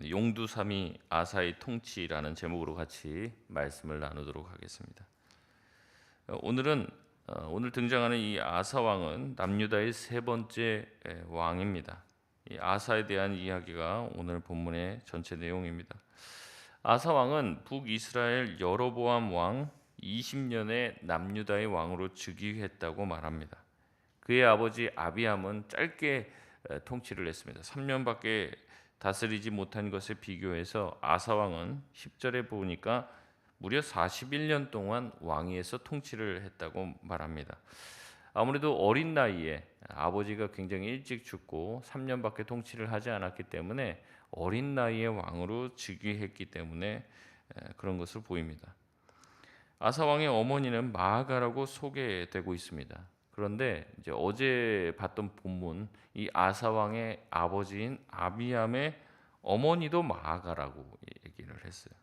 용두삼이 아사의 통치라는 제목으로 같이 말씀을 나누도록 하겠습니다. 오늘은 오늘 등장하는 이 아사 왕은 남유다의 세 번째 왕입니다. 이 아사에 대한 이야기가 오늘 본문의 전체 내용입니다. 아사 왕은 북이스라엘 여로보암 왕 20년의 남유다의 왕으로 즉위했다고 말합니다. 그의 아버지 아비암은 짧게 통치를 했습니다. 3년밖에 다스리지 못한 것에 비교해서 아사 왕은 10절에 보니까 무려 41년 동안 왕위에서 통치를 했다고 말합니다. 아무래도 어린 나이에 아버지가 굉장히 일찍 죽고 3년밖에 통치를 하지 않았기 때문에 어린 나이에 왕으로 즉위했기 때문에 그런 것을 보입니다. 아사 왕의 어머니는 마아가라고 소개되고 있습니다. 그런데 이제 어제 봤던 본문 이 아사 왕의 아버지인 아비암의 어머니도 마아가라고 얘기를 했어요.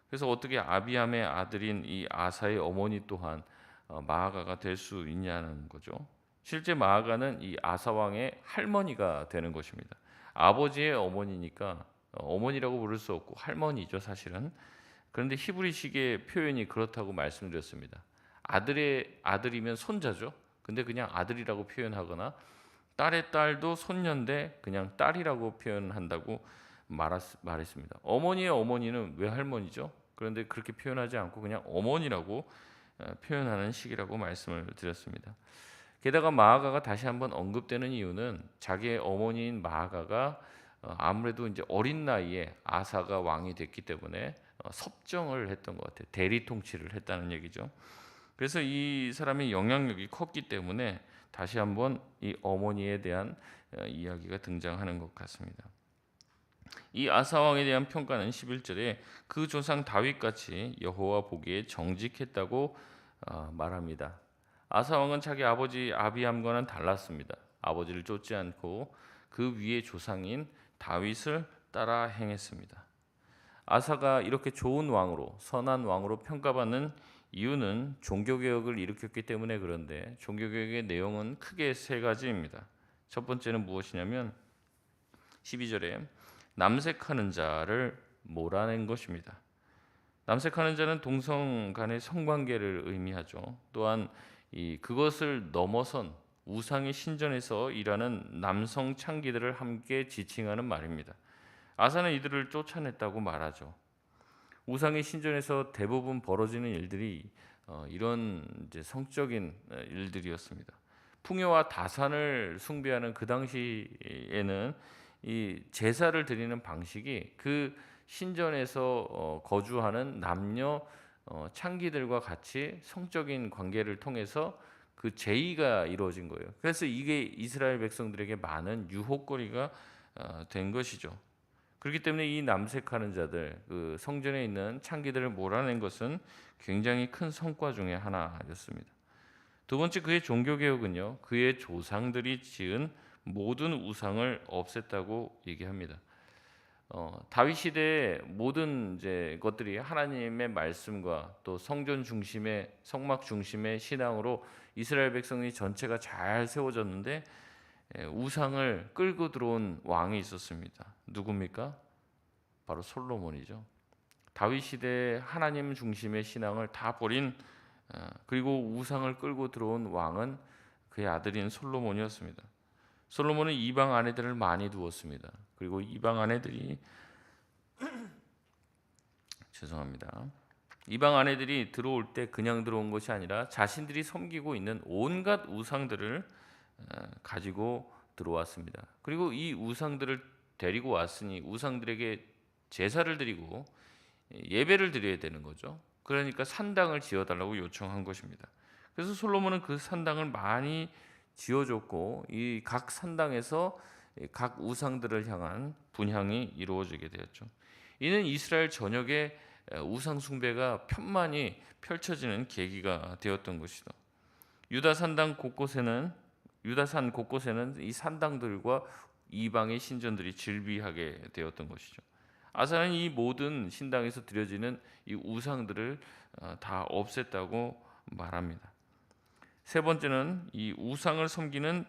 그래서 어떻게 아비암의 아들인 이 아사의 어머니 또한 마아가가 될 수 있냐는 거죠. 실제 마아가는 이 아사 왕의 할머니가 되는 것입니다. 아버지의 어머니니까 어머니라고 부를 수 없고 할머니죠, 사실은. 그런데 히브리식의 표현이 그렇다고 말씀드렸습니다. 아들의 아들이면 손자죠. 근데 그냥 아들이라고 표현하거나 딸의 딸도 손녀인데 그냥 딸이라고 표현한다고 말했습니다. 어머니의 어머니는 왜 할머니죠? 그런데 그렇게 표현하지 않고 그냥 어머니라고 표현하는 식이라고 말씀을 드렸습니다. 게다가 마아가가 다시 한번 언급되는 이유는 자기의 어머니인 마아가가 아무래도 이제 어린 나이에 아사가 왕이 됐기 때문에 섭정을 했던 것 같아요. 대리 통치를 했다는 얘기죠. 그래서 이 사람의 영향력이 컸기 때문에 다시 한번 이 어머니에 대한 이야기가 등장하는 것 같습니다. 이 아사 왕에 대한 평가는 11절에 그 조상 다윗같이 여호와 보기에 정직했다고 말합니다. 아사 왕은 자기 아버지 아비암과는 달랐습니다. 아버지를 쫓지 않고 그 위의 조상인 다윗을 따라 행했습니다. 아사가 이렇게 좋은 왕으로 선한 왕으로 평가받는 이유는 종교개혁을 일으켰기 때문에 그런데 종교개혁의 내용은 크게 세 가지입니다. 첫 번째는 무엇이냐면 12절에 남색하는 자를 몰아낸 것입니다. 남색하는 자는 동성 간의 성관계를 의미하죠. 또한 그것을 넘어선 우상의 신전에서 일하는 남성 창기들을 함께 지칭하는 말입니다. 아사는 이들을 쫓아냈다고 말하죠. 우상의 신전에서 대부분 벌어지는 일들이 이런 이제 성적인 일들이었습니다. 풍요와 다산을 숭배하는 그 당시에는 이 제사를 드리는 방식이 그 신전에서 거주하는 남녀 창기들과 같이 성적인 관계를 통해서 그 제의가 이루어진 거예요. 그래서 이게 이스라엘 백성들에게 많은 유혹거리가 된 것이죠. 그렇기 때문에 이 남색하는 자들, 그 성전에 있는 창기들을 몰아낸 것은 굉장히 큰 성과 중에 하나였습니다. 두 번째 그의 종교 개혁은요, 그의 조상들이 지은 모든 우상을 없앴다고 얘기합니다. 다윗 시대의 모든 이제 것들이 하나님의 말씀과 또 성전 중심의 성막 중심의 신앙으로 이스라엘 백성이 전체가 잘 세워졌는데 우상을 끌고 들어온 왕이 있었습니다. 누굽니까? 바로 솔로몬이죠. 다윗 시대 하나님 중심의 신앙을 다 버린 그리고 우상을 끌고 들어온 왕은 그의 아들인 솔로몬이었습니다. 솔로몬은 이방 아내들을 많이 두었습니다. 그리고 이방 아내들이 이방 아내들이 들어올 때 그냥 들어온 것이 아니라 자신들이 섬기고 있는 온갖 우상들을 가지고 들어왔습니다. 그리고 이 우상들을 데리고 왔으니 우상들에게 제사를 드리고 예배를 드려야 되는 거죠. 그러니까 산당을 지어달라고 요청한 것입니다. 그래서 솔로몬은 그 산당을 많이 지어줬고 이 각 산당에서 각 우상들을 향한 분향이 이루어지게 되었죠. 이는 이스라엘 전역에 우상 숭배가 편만히 펼쳐지는 계기가 되었던 것이다. 유다산 곳곳에는 이 산당들과 이방의 신전들이 즐비하게 되었던 것이죠. 아사는 이 모든 신당에서 드려지는 이 우상들을 다 없앴다고 말합니다. 세 번째는 이 우상을 섬기는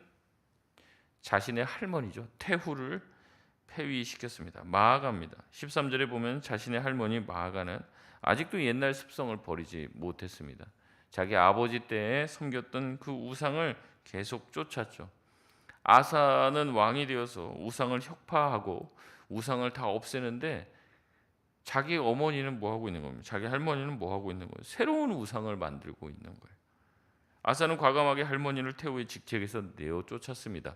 자신의 할머니죠. 태후를 폐위시켰습니다. 마아가입니다. 13절에 보면 자신의 할머니 마아가는 아직도 옛날 습성을 버리지 못했습니다. 자기 아버지 때에 섬겼던 그 우상을 계속 쫓았죠. 아사는 왕이 되어서 우상을 혁파하고 우상을 다 없애는데 자기 어머니는 뭐 하고 있는 겁니까? 자기 할머니는 뭐 하고 있는 거예요? 새로운 우상을 만들고 있는 거예요. 아사는 과감하게 할머니를 태우의 직책에서 내어 쫓았습니다.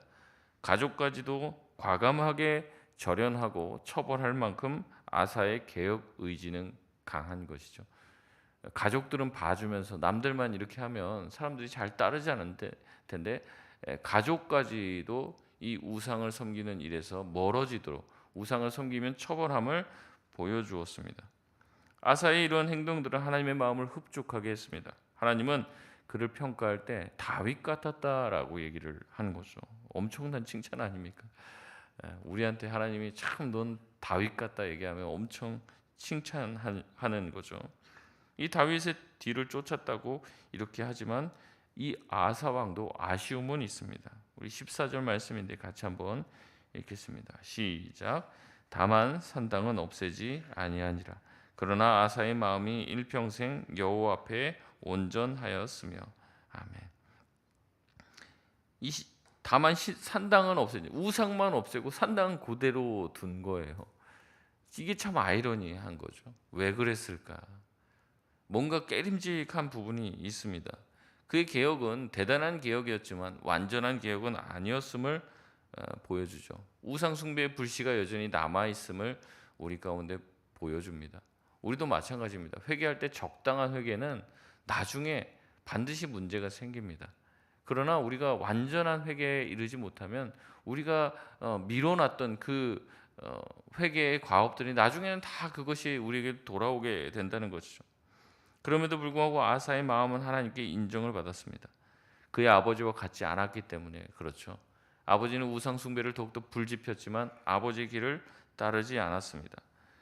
가족까지도 과감하게 절연하고 처벌할 만큼 아사의 개혁 의지는 강한 것이죠. 가족들은 봐주면서 남들만 이렇게 하면 사람들이 잘 따르지 않을 텐데 가족까지도 이 우상을 섬기는 일에서 멀어지도록 우상을 섬기면 처벌함을 보여주었습니다. 아사의 이런 행동들은 하나님의 마음을 흡족하게 했습니다. 하나님은 그를 평가할 때 다윗 같았다라고 얘기를 하는 거죠. 엄청난 칭찬 아닙니까? 우리한테 하나님이 참 넌 다윗 같다 얘기하면 엄청 칭찬하는 거죠. 이 다윗의 뒤를 쫓았다고 이렇게 하지만 이 아사 왕도 아쉬움은 있습니다. 우리 14절 말씀인데 같이 한번 읽겠습니다. 시작. 다만 산당은 없애지 아니하니라. 그러나 아사의 마음이 일평생 여호와 앞에 온전하였으며. 아멘. 다만 산당은 없애지 우상만 없애고 산당은 그대로 둔 거예요. 이게 참 아이러니한 거죠. 왜 그랬을까? 뭔가 깨림직한 부분이 있습니다. 그의 개혁은 대단한 개혁이었지만 완전한 개혁은 아니었음을 보여주죠. 우상 숭배의 불씨가 여전히 남아 있음을 우리 가운데 보여줍니다. 우리도 마찬가지입니다. 회개할 때 적당한 회개는 나중에 반드시 문제가 생깁니다. 그러나 우리가 완전한 회개에 이르지 못하면 우리가 미뤄놨던 그 회개의 과업들이 나중에는 다 그것이 우리에게 돌아오게 된다는 것이죠. 그럼에도 불구하고 아사의 마음은 하나님께 인정을 받았습니다. 그의 아버지와 같지 않았기 때문에 그렇죠. 아버지는 우상 숭배를 더욱더 불지폈지만 아버지의 길을 따르지 않았습니다.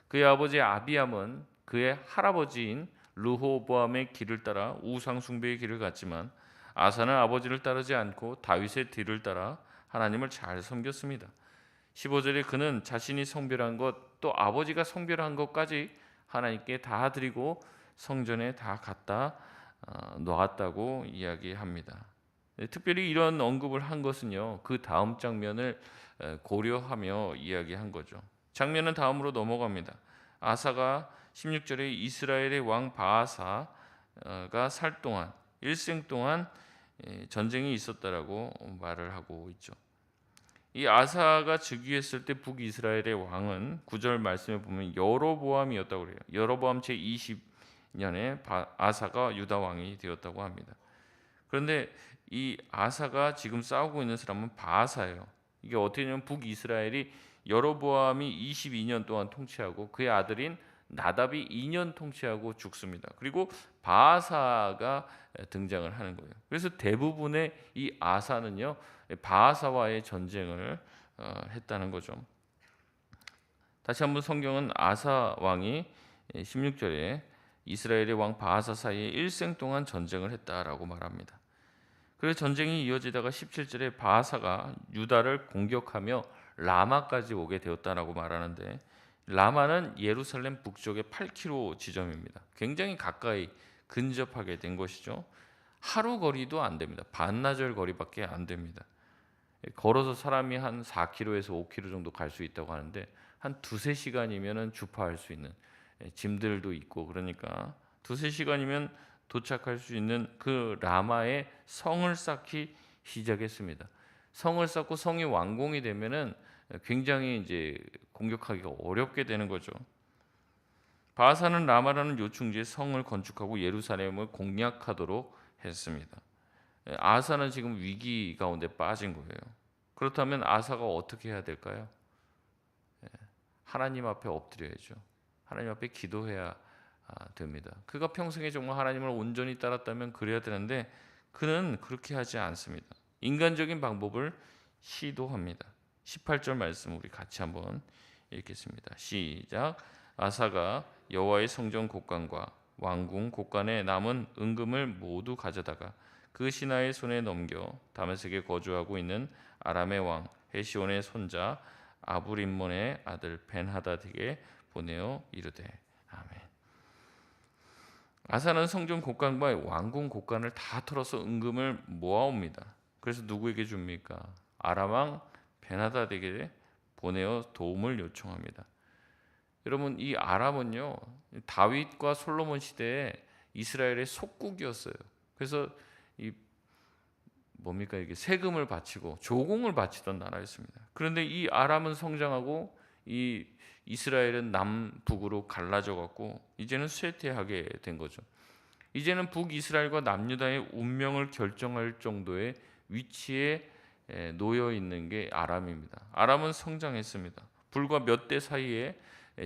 그의 아버지 아비암은 그의 할아버지인 르호보암의 길을 따라 우상 숭배의 길을 갔지만 아사는 아버지를 따르지 않고 다윗의 뒤를 따라 하나님을 잘 섬겼습니다. 15절에 그는 자신이 성별한 것 또 아버지가 성별한 것까지 하나님께 다 드리고 성전에 다 갖다 놓았다고 이야기합니다. 특별히 이런 언급을 한 것은요, 그 다음 장면을 고려하며 이야기한 거죠. 장면은 다음으로 넘어갑니다. 아사가 16절에 이스라엘의 왕 바아사가 살 동안 일생 동안 전쟁이 있었다라고 말을 하고 있죠. 이 아사가 즉위했을 때 북이스라엘의 왕은 9절 말씀에 보면 여로보암이었다고 그래요. 여로보암 제20년에 아사가 유다 왕이 되었다고 합니다. 그런데 이 아사가 지금 싸우고 있는 사람은 바아사예요. 이게 어떻게 되냐면 북이스라엘이 여로보암이 22년 동안 통치하고 그의 아들인 나답이 2년 통치하고 죽습니다. 그리고 바아사가 등장을 하는 거예요. 그래서 대부분의 이 아사는요 바아사와의 전쟁을 했다는 거죠. 다시 한번 성경은 아사 왕이 16절에 이스라엘의 왕 바아사 사이에 일생 동안 전쟁을 했다라고 말합니다. 그래서 전쟁이 이어지다가 17절에 바아사가 유다를 공격하며 라마까지 오게 되었다라고 말하는데 라마는 예루살렘 북쪽의 8km 지점입니다. 굉장히 가까이 근접하게 된 것이죠. 하루 거리도 안 됩니다. 반나절 거리밖에 안 됩니다. 걸어서 사람이 한 4km에서 5km 정도 갈 수 있다고 하는데 한 두세 시간이면 주파할 수 있는 짐들도 있고 그러니까 두세 시간이면 도착할 수 있는 그 라마에 성을 쌓기 시작했습니다. 성을 쌓고 성이 완공이 되면은 굉장히 이제 공격하기가 어렵게 되는 거죠. 바하사는 라마라는 요충지에 성을 건축하고 예루살렘을 공략하도록 했습니다. 아사는 지금 위기 가운데 빠진 거예요. 그렇다면 아사가 어떻게 해야 될까요? 하나님 앞에 엎드려야죠. 하나님 앞에 기도해야 됩니다. 그가 평생에 정말 하나님을 온전히 따랐다면 그래야 되는데 그는 그렇게 하지 않습니다. 인간적인 방법을 시도합니다. 18절 말씀 우리 같이 한번 읽겠습니다. 시작. 아사가 여호와의 성전 곳간과 왕궁 곳간에 남은 은금을 모두 가져다가 그 신하의 손에 넘겨 다메섹에 거주하고 있는 아람의 왕 헤시온의 손자 아브림몬의 아들 벤하닷에게 보내어 이르되. 아멘. 아사는 성전 곡간과 왕궁 곡간을 다 털어서 은금을 모아옵니다. 그래서 누구에게 줍니까? 아람 왕 벤하닷에게 보내어 도움을 요청합니다. 여러분, 이 아람은요, 다윗과 솔로몬 시대에 이스라엘의 속국이었어요. 그래서 이 뭡니까, 이게 세금을 바치고 조공을 바치던 나라였습니다. 그런데 이 아람은 성장하고 이 이스라엘은 남북으로 갈라져 갖고 이제는 쇠퇴하게 된 거죠. 이제는 북이스라엘과 남유다의 운명을 결정할 정도의 위치에 놓여 있는 게 아람입니다. 아람은 성장했습니다. 불과 몇 대 사이에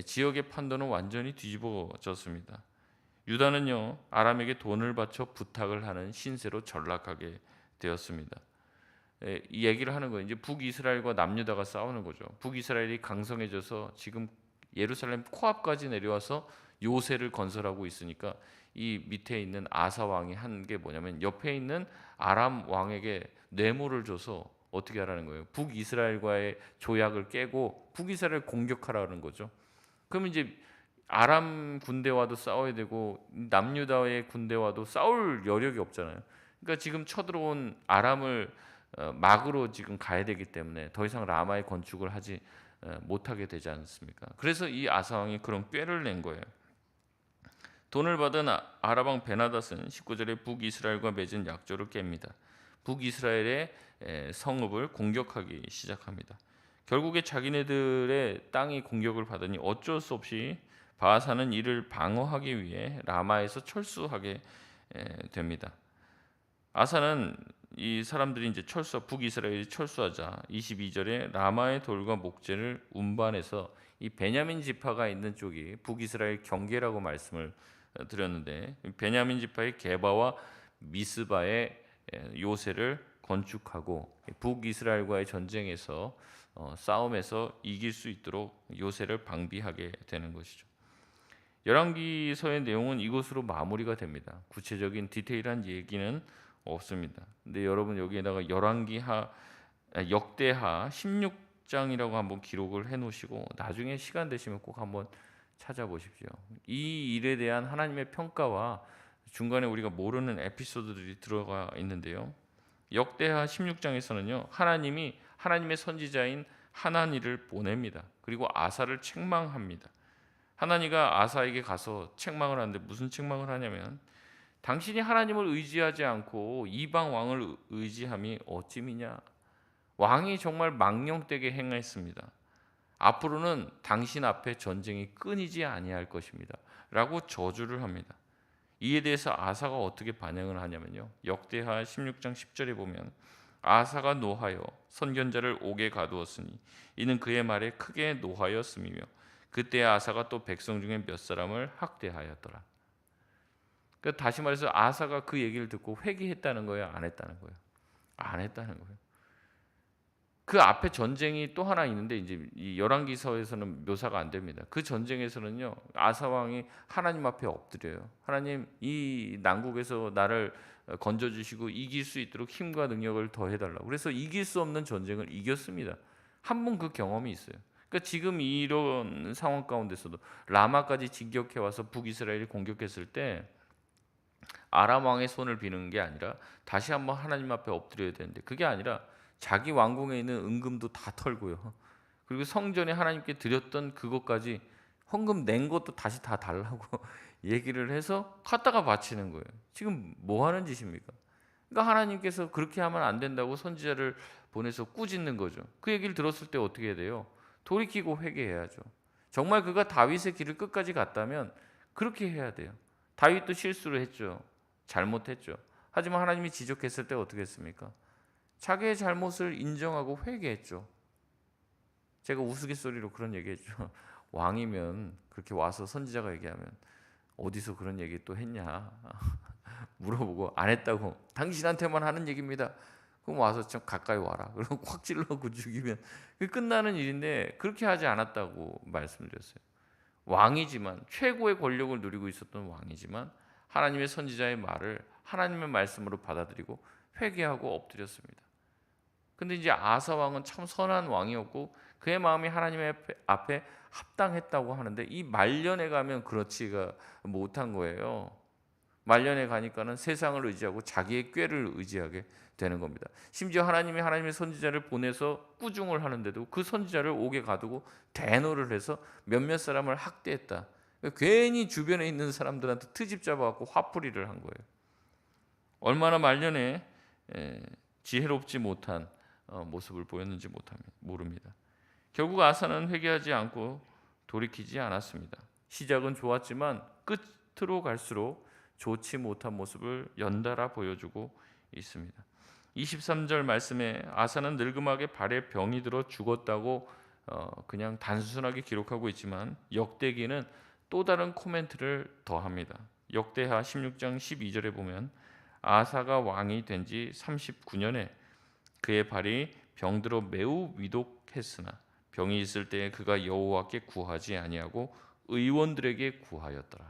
지역의 판도는 완전히 뒤집어졌습니다. 유다는요, 아람에게 돈을 바쳐 부탁을 하는 신세로 전락하게 되었습니다. 이 얘기를 하는 거예요. 이제 북이스라엘과 남유다가 싸우는 거죠. 북이스라엘이 강성해져서 지금 예루살렘 코앞까지 내려와서 요새를 건설하고 있으니까 이 밑에 있는 아사 왕이 한 게 뭐냐면 옆에 있는 아람 왕에게 뇌물을 줘서 어떻게 하라는 거예요? 북이스라엘과의 조약을 깨고 북이스라엘을 공격하라는 거죠. 그럼 이제 아람 군대와도 싸워야 되고 남유다의 군대와도 싸울 여력이 없잖아요. 그러니까 지금 쳐들어온 아람을 막으로 지금 가야 되기 때문에 더 이상 라마의 건축을 하지 못하게 되지 않습니까? 그래서 이 아사 왕이 그런 꾀를 낸 거예요. 돈을 받은 아람 왕 베나닷은 19절에 북이스라엘과 맺은 약조를 깹니다. 북이스라엘의 성읍을 공격하기 시작합니다. 결국에 자기네들의 땅이 공격을 받으니 어쩔 수 없이 바하사는 이를 방어하기 위해 라마에서 철수하게 됩니다. 아사는 이 사람들이 이제 북이스라엘이 철수하자 22절에 라마의 돌과 목재를 운반해서 이 베냐민 지파가 있는 쪽이 북이스라엘 경계라고 말씀을 드렸는데, 베냐민 지파의 게바와 미스바의 요새를 건축하고 북이스라엘과의 전쟁에서 싸움에서 이길 수 있도록 요새를 방비하게 되는 것이죠. 열왕기서의 내용은 이것으로 마무리가 됩니다. 구체적인 디테일한 얘기는 없습니다. 근데 여러분 여기에다가 역대하 16장이라고 한번 기록을 해놓으시고 나중에 시간 되시면 꼭 한번 찾아보십시오. 이 일에 대한 하나님의 평가와 중간에 우리가 모르는 에피소드들이 들어가 있는데요. 역대하 16장에서는요, 하나님이 하나님의 선지자인 하나니를 보냅니다. 그리고 아사를 책망합니다. 하나니가 아사에게 가서 책망을 하는데 무슨 책망을 하냐면, 당신이 하나님을 의지하지 않고 이방 왕을 의지함이 어찌미냐. 왕이 정말 망령되게 행했습니다. 앞으로는 당신 앞에 전쟁이 끊이지 아니할 것입니다. 라고 저주를 합니다. 이에 대해서 아사가 어떻게 반응을 하냐면요, 역대하 16장 10절에 보면 아사가 노하여 선견자를 옥에 가두었으니 이는 그의 말에 크게 노하였음이며 그때 아사가 또 백성 중에 몇 사람을 학대하였더라. 그러니까 다시 말해서 아사가 그 얘기를 듣고 회개했다는 거예요, 안 했다는 거예요? 안 했다는 거예요. 그 앞에 전쟁이 또 하나 있는데 이제 이 열왕기서에서는 묘사가 안 됩니다. 그 전쟁에서는요, 아사 왕이 하나님 앞에 엎드려요. 하나님, 이 난국에서 나를 건져 주시고 이길 수 있도록 힘과 능력을 더해 달라고. 그래서 이길 수 없는 전쟁을 이겼습니다. 한 번 그 경험이 있어요. 그러니까 지금 이런 상황 가운데서도 라마까지 진격해 와서 북이스라엘이 공격했을 때 아람 왕의 손을 비는 게 아니라 다시 한번 하나님 앞에 엎드려야 되는데, 그게 아니라 자기 왕궁에 있는 은금도 다 털고요. 그리고 성전에 하나님께 드렸던 그것까지 헌금 낸 것도 다시 다 달라고 얘기를 해서 갖다가 바치는 거예요. 지금 뭐 하는 짓입니까? 그러니까 하나님께서 그렇게 하면 안 된다고 선지자를 보내서 꾸짖는 거죠. 그 얘기를 들었을 때 어떻게 해야 돼요? 돌이키고 회개해야죠. 정말 그가 다윗의 길을 끝까지 갔다면 그렇게 해야 돼요. 다윗도 실수를 했죠. 잘못했죠. 하지만 하나님이 지적했을 때 어떻게 했습니까? 자기의 잘못을 인정하고 회개했죠. 제가 우스갯소리로 그런 얘기했죠. 왕이면 그렇게 와서 선지자가 얘기하면 어디서 그런 얘기 또 했냐 물어보고 안 했다고, 당신한테만 하는 얘기입니다. 그럼 와서 좀 가까이 와라. 그리고 확 찔러고 죽이면 끝나는 일인데 그렇게 하지 않았다고 말씀드렸어요. 왕이지만, 최고의 권력을 누리고 있었던 왕이지만 하나님의 선지자의 말을 하나님의 말씀으로 받아들이고 회개하고 엎드렸습니다. 근데 이제 아사 왕은 참 선한 왕이었고 그의 마음이 하나님의 앞에 합당했다고 하는데 이 말년에 가면 그렇지가 못한 거예요. 말년에 가니까는 세상을 의지하고 자기의 꾀를 의지하게 되는 겁니다. 심지어 하나님이 하나님의 선지자를 보내서 꾸중을 하는데도 그 선지자를 옥에 가두고 대노를 해서 몇몇 사람을 학대했다. 괜히 주변에 있는 사람들한테 트집 잡아갖고 화풀이를 한 거예요. 얼마나 말년에 지혜롭지 못한 모습을 보였는지 모릅니다. 결국 아사는 회개하지 않고 돌이키지 않았습니다. 시작은 좋았지만 끝으로 갈수록 좋지 못한 모습을 연달아 보여주고 있습니다. 23절 말씀에 아사는 늙음하게 발에 병이 들어 죽었다고 그냥 단순하게 기록하고 있지만 역대기는 또 다른 코멘트를 더합니다. 역대하 16장 12절에 보면 아사가 왕이 된 지 39년에 그의 발이 병들어 매우 위독했으나 병이 있을 때에 그가 여호와께 구하지 아니하고 의원들에게 구하였더라.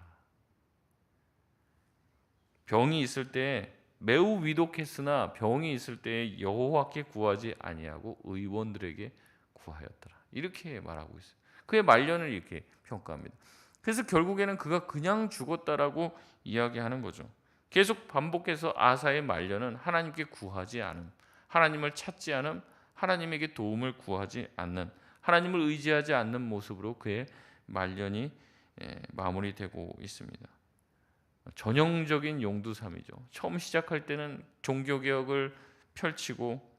병이 있을 때 매우 위독했으나 병이 있을 때에 여호와께 구하지 아니하고 의원들에게 구하였더라. 이렇게 말하고 있어요. 그의 말년을 이렇게 평가합니다. 그래서 결국에는 그가 그냥 죽었다라고 이야기하는 거죠. 계속 반복해서 아사의 말년은 하나님께 구하지 않음, 하나님을 찾지 않음, 하나님에게 도움을 구하지 않는, 하나님을 의지하지 않는 모습으로 그의 말년이 마무리되고 있습니다. 전형적인 용두삼이죠. 처음 시작할 때는 종교개혁을 펼치고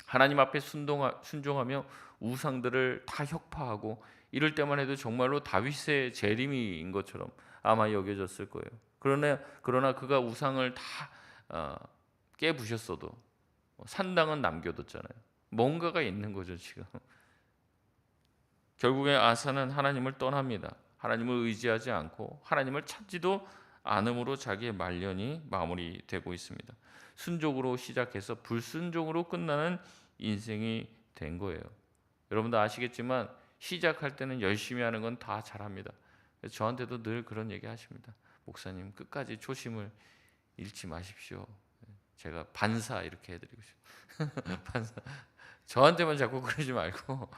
하나님 앞에 순종하며 우상들을 다 혁파하고 이럴 때만 해도 정말로 다윗의 재림인 것처럼 아마 여겨졌을 거예요. 그러나 그가 우상을 다 깨부셨어도 산당은 남겨뒀잖아요. 뭔가가 있는 거죠 지금. 결국에 아사는 하나님을 떠납니다. 하나님을 의지하지 않고 하나님을 찾지도 않음으로 자기의 말년이 마무리되고 있습니다. 순종으로 시작해서 불순종으로 끝나는 인생이 된 거예요. 여러분도 아시겠지만 시작할 때는 열심히 하는 건 다 잘합니다. 저한테도 늘 그런 얘기 하십니다. 목사님 끝까지 초심을 잃지 마십시오. 제가 반사 이렇게 해드리고 싶어요. 반사. 저한테만 자꾸 그러지 말고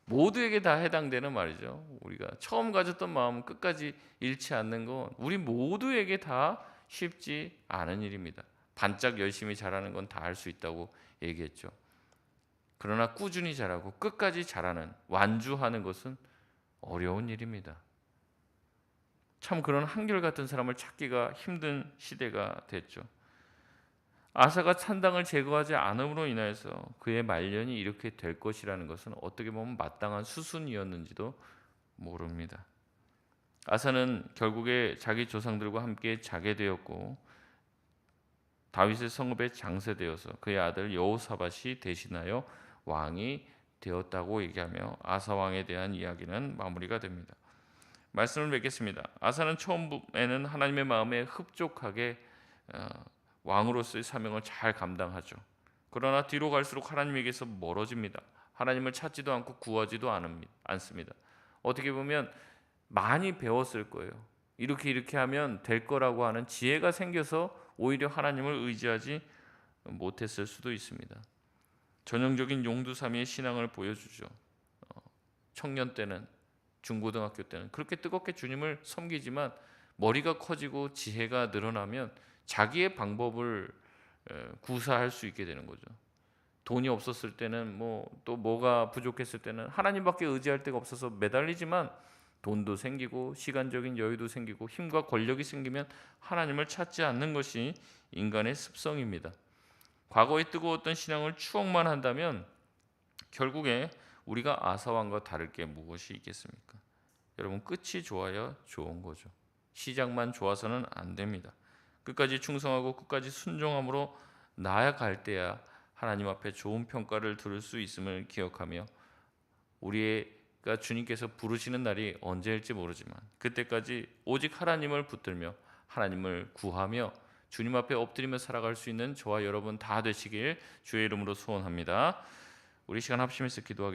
모두에게 다 해당되는 말이죠. 우리가 처음 가졌던 마음 끝까지 잃지 않는 건 우리 모두에게 다 쉽지 않은 일입니다. 반짝 열심히 잘하는 건 다 할 수 있다고 얘기했죠. 그러나 꾸준히 잘하고 끝까지 잘하는, 완주하는 것은 어려운 일입니다. 참 그런 한결같은 사람을 찾기가 힘든 시대가 됐죠. 아사가 산당을 제거하지 않음으로 인하여서 그의 말년이 이렇게 될 것이라는 것은 어떻게 보면 마땅한 수순이었는지도 모릅니다. 아사는 결국에 자기 조상들과 함께 자게 되었고 다윗의 성읍에 장세되어서 그의 아들 여호사밧이 대신하여 왕이 되었다고 얘기하며 아사 왕에 대한 이야기는 마무리가 됩니다. 말씀을 맺겠습니다. 아사는 처음에는 하나님의 마음에 흡족하게 왕으로서의 사명을 잘 감당하죠. 그러나 뒤로 갈수록 하나님에게서 멀어집니다. 하나님을 찾지도 않고 구하지도 않습니다. 어떻게 보면 많이 배웠을 거예요. 이렇게 하면 될 거라고 하는 지혜가 생겨서 오히려 하나님을 의지하지 못했을 수도 있습니다. 전형적인 용두사미의 신앙을 보여주죠. 청년 때는, 중고등학교 때는 그렇게 뜨겁게 주님을 섬기지만 머리가 커지고 지혜가 늘어나면 자기의 방법을 구사할 수 있게 되는 거죠. 돈이 없었을 때는 또 뭐가 부족했을 때는 하나님밖에 의지할 데가 없어서 매달리지만 돈도 생기고 시간적인 여유도 생기고 힘과 권력이 생기면 하나님을 찾지 않는 것이 인간의 습성입니다. 과거의 뜨거웠던 신앙을 추억만 한다면 결국에 우리가 아사왕과 다를 게 무엇이 있겠습니까? 여러분 끝이 좋아야 좋은 거죠. 시작만 좋아서는 안 됩니다. 끝까지 충성하고 끝까지 순종함으로 나아갈 때야 하나님 앞에 좋은 평가를 들을 수 있음을 기억하며 우리가 주님께서 부르시는 날이 언제일지 모르지만 그때까지 오직 하나님을 붙들며 하나님을 구하며 주님 앞에 엎드리며 살아갈 수 있는 저와 여러분 다 되시길 주의 이름으로 소원합니다. 우리 시간 합심해서 기도하겠습니다.